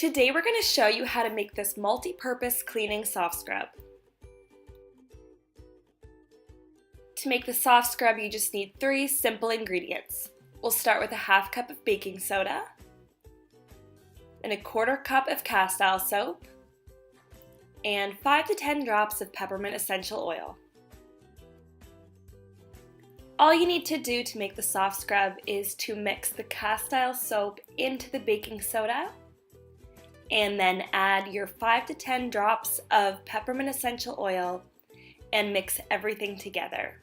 Today we're going to show you how to make this multi-purpose cleaning soft scrub. To make the soft scrub, you just need 3 simple ingredients. We'll start with a half cup of baking soda, and a 1/4 cup of Castile soap, and 5 to 10 drops of peppermint essential oil. All you need to do to make the soft scrub is to mix the Castile soap into the baking soda, and then add your 5 to 10 drops of peppermint essential oil and mix everything together.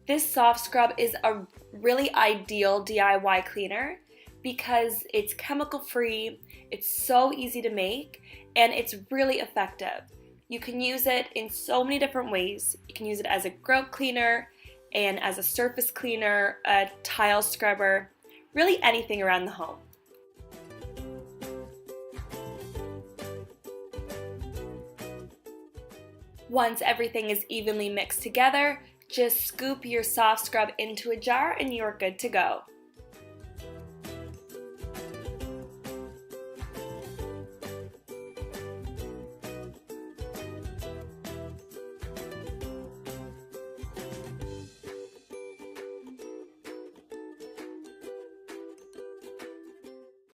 This soft scrub is a really ideal DIY cleaner because it's chemical free, it's so easy to make, and it's really effective. You can use it in so many different ways. You can use it as a grout cleaner and as a surface cleaner, a tile scrubber, really anything around the home. Once everything is evenly mixed together, just scoop your soft scrub into a jar and you're good to go.